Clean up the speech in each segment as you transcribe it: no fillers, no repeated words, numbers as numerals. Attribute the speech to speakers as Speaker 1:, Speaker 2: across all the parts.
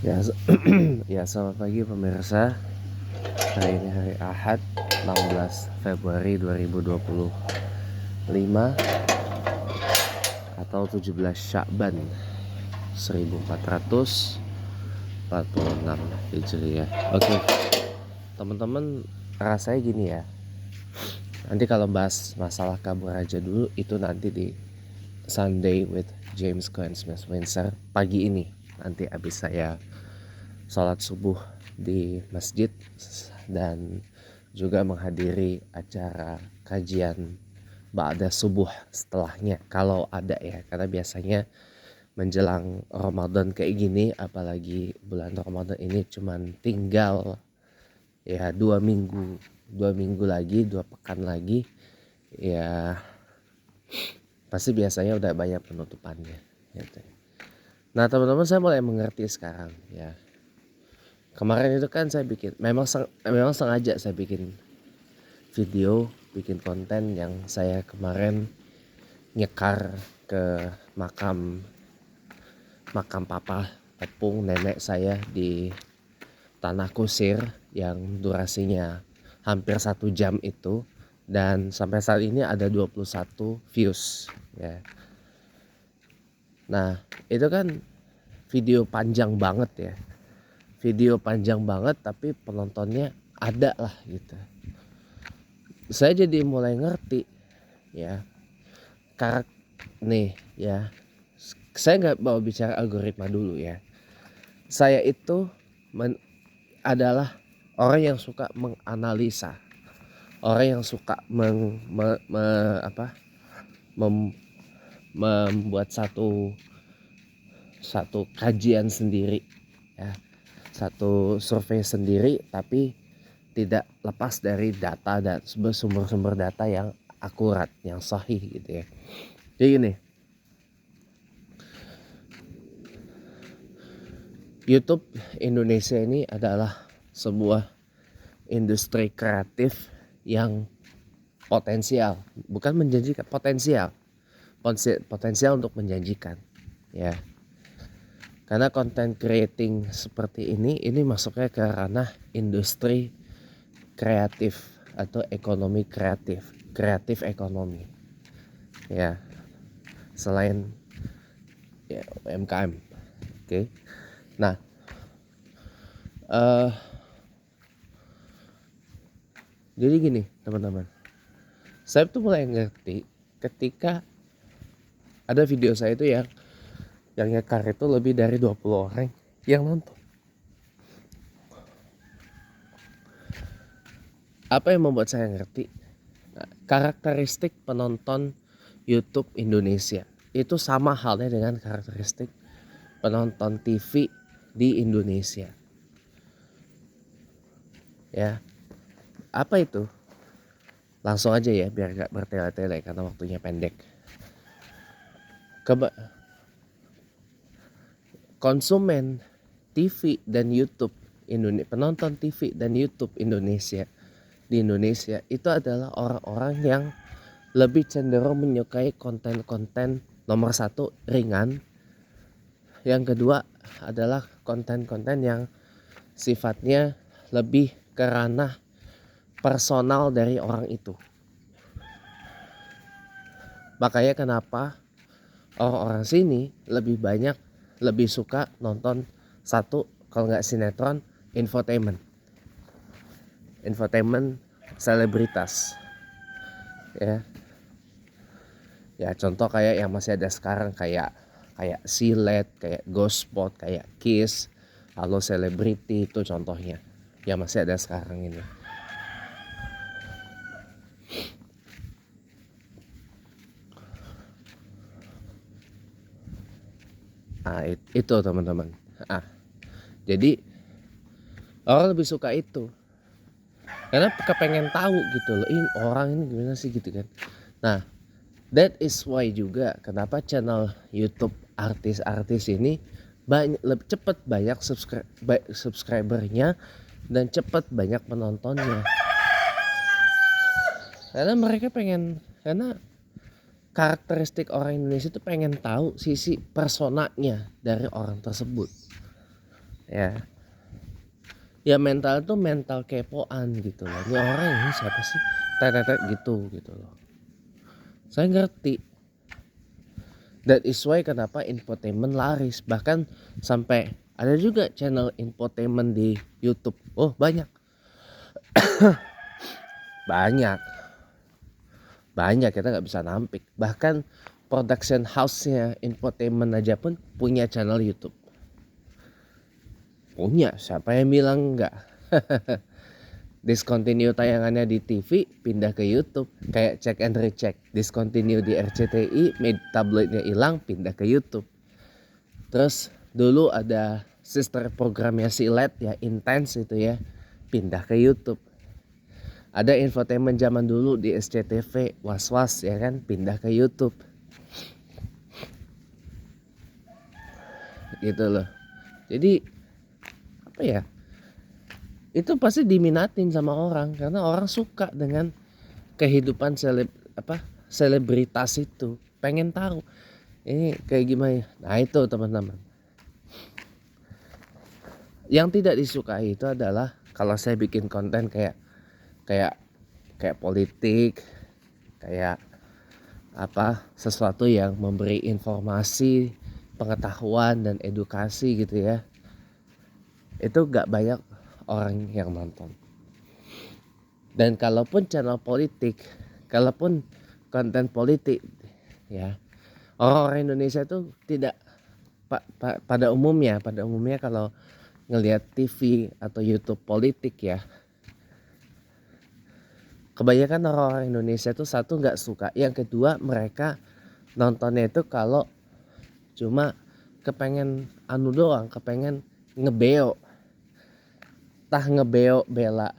Speaker 1: Ya, ya selamat pagi pemirsa. Hari ini hari Ahad 16 Februari 2025 atau 17 Syakban 1446 Hijriah. Oke, teman-teman, rasanya gini ya. Nanti kalau bahas masalah kabur aja dulu itu nanti di Sunday with James Cohen Smith Windsor pagi ini. Nanti abis saya sholat subuh di masjid dan juga menghadiri acara kajian ba'da subuh setelahnya kalau ada ya, karena biasanya menjelang Ramadan kayak gini, apalagi bulan Ramadan ini cuman tinggal ya 2 minggu lagi, 2 pekan lagi ya, pasti biasanya udah banyak penutupannya gitu. Nah teman-teman, saya mulai mengerti sekarang ya. Kemarin itu kan saya bikin, memang sengaja saya bikin video, bikin konten yang saya kemarin nyekar ke makam papa tepung nenek saya di Tanah Kusir yang durasinya hampir 1 jam itu, dan sampai saat ini ada 21 views ya. Nah itu kan video panjang banget ya, tapi penontonnya ada lah gitu. Saya jadi mulai ngerti ya, karakter nih ya. Saya nggak mau bicara algoritma dulu ya. Saya itu adalah orang yang suka menganalisa, orang yang suka membuat satu kajian sendiri ya, satu survei sendiri, tapi tidak lepas dari data dan sumber-sumber data yang akurat, yang sahih gitu ya. Jadi gini, YouTube Indonesia ini adalah sebuah industri kreatif yang potensial, bukan menjanjikan, potensial untuk menjanjikan ya. Karena content creating seperti ini masuknya ke ranah industri kreatif atau ekonomi kreatif ekonomi ya, selain ya UMKM. Oke. Nah, jadi gini teman-teman, saya tuh mulai ngerti ketika ada video saya itu yang nyekar itu lebih dari 20 orang yang nonton. Apa yang membuat saya ngerti? Nah, karakteristik penonton YouTube Indonesia itu sama halnya dengan karakteristik penonton TV di Indonesia. Ya, apa itu? Langsung aja ya biar gak bertele-tele karena waktunya pendek. Konsumen TV dan YouTube Indonesia, penonton TV dan YouTube Indonesia di Indonesia itu adalah orang-orang yang lebih cenderung menyukai konten-konten, nomor satu ringan, yang kedua adalah konten-konten yang sifatnya lebih ke ranah personal dari orang itu. Makanya kenapa orang-orang sini lebih suka nonton satu, kalau nggak sinetron, infotainment selebritas ya contoh kayak yang masih ada sekarang, kayak Silet, kayak Ghost Spot, kayak Kiss, Halo Selebriti, itu contohnya yang masih ada sekarang ini. Nah itu teman-teman, jadi orang lebih suka itu karena kepengen tahu gitu loh, ini orang ini gimana sih gitu kan. Nah that is why juga kenapa channel YouTube artis-artis ini lebih cepat banyak subscribernya dan cepat banyak penontonnya, karena mereka karena karakteristik orang Indonesia itu pengen tahu sisi personanya dari orang tersebut. Ya mental tuh mental kepoan gitu loh. Ini orang ini siapa sih? Tetetet gitu loh. Saya ngerti. That is why kenapa infotainment laris. Bahkan sampai ada juga channel infotainment di YouTube. Oh banyak. Banyak kita nggak bisa nampik. Bahkan production house-nya infotainment aja pun punya channel YouTube. Punya, siapa yang bilang enggak? Discontinue tayangannya di TV, pindah ke YouTube. Kayak check and recheck. Discontinue di RCTI, tabloidnya hilang, pindah ke YouTube. Terus dulu ada sister programnya si LED ya, Intense itu ya, pindah ke YouTube. Ada infotainment zaman dulu di SCTV, Was-Was ya kan, pindah ke YouTube. Gitu loh. Jadi apa ya, itu pasti diminatin sama orang karena orang suka dengan kehidupan selebritas itu, pengen tahu ini kayak gimana. Nah itu teman-teman, yang tidak disukai itu adalah kalau saya bikin konten kayak politik, kayak sesuatu yang memberi informasi, pengetahuan dan edukasi gitu ya, itu gak banyak orang yang nonton. Dan kalaupun channel politik, kalaupun konten politik ya, orang Indonesia itu tidak pada umumnya kalau ngelihat TV atau YouTube politik ya, kebanyakan orang Indonesia itu satu nggak suka, yang kedua mereka nontonnya itu kalau cuma kepengen doang, kepengen ngebeo, bela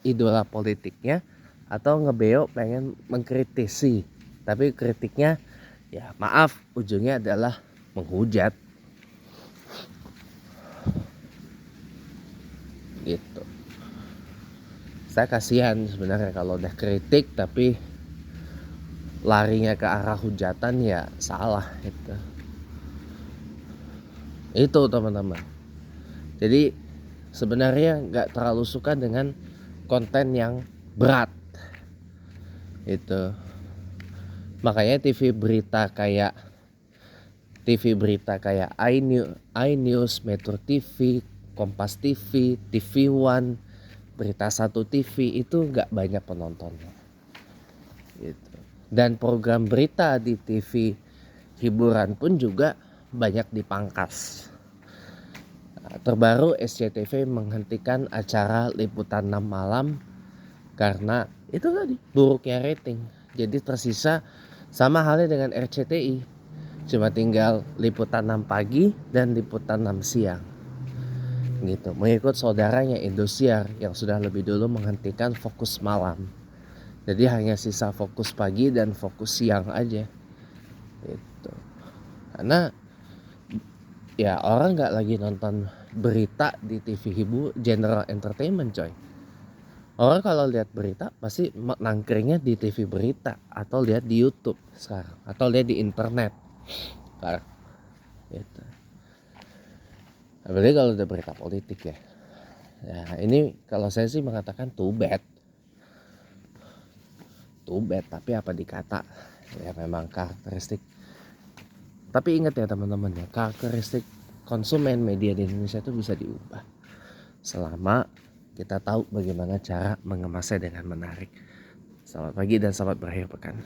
Speaker 1: idola politiknya, atau ngebeo pengen mengkritisi, tapi kritiknya ya maaf ujungnya adalah menghujat gitu. Saya kasihan sebenarnya kalau udah kritik tapi larinya ke arah hujatan, ya salah itu teman-teman. Jadi sebenarnya nggak terlalu suka dengan konten yang berat itu. Makanya TV berita kayak iNews, Metro TV, Kompas TV, TV One, Berita 1 TV itu nggak banyak penontonnya gitu. Dan program berita di TV hiburan pun juga banyak dipangkas. Terbaru SCTV menghentikan acara liputan 6 malam karena itu tadi buruknya rating. Jadi tersisa sama halnya dengan RCTI, cuma tinggal liputan 6 pagi dan liputan 6 siang gitu, mengikut saudaranya Indosiar yang sudah lebih dulu menghentikan Fokus Malam. Jadi hanya sisa Fokus Pagi dan Fokus Siang aja gitu. Karena ya orang nggak lagi nonton berita di TV general entertainment coy. Orang kalau lihat berita pasti nangkringnya di TV berita atau lihat di YouTube sekarang, atau lihat di internet sekarang gitu. Apalagi kalau udah berita politik ya. Ya ini kalau saya sih mengatakan too bad, tapi apa dikata, ya memang karakteristik. Tapi ingat ya teman-teman ya, karakteristik konsumen media di Indonesia itu bisa diubah selama kita tahu bagaimana cara mengemasnya dengan menarik. Selamat pagi dan selamat berakhir pekan.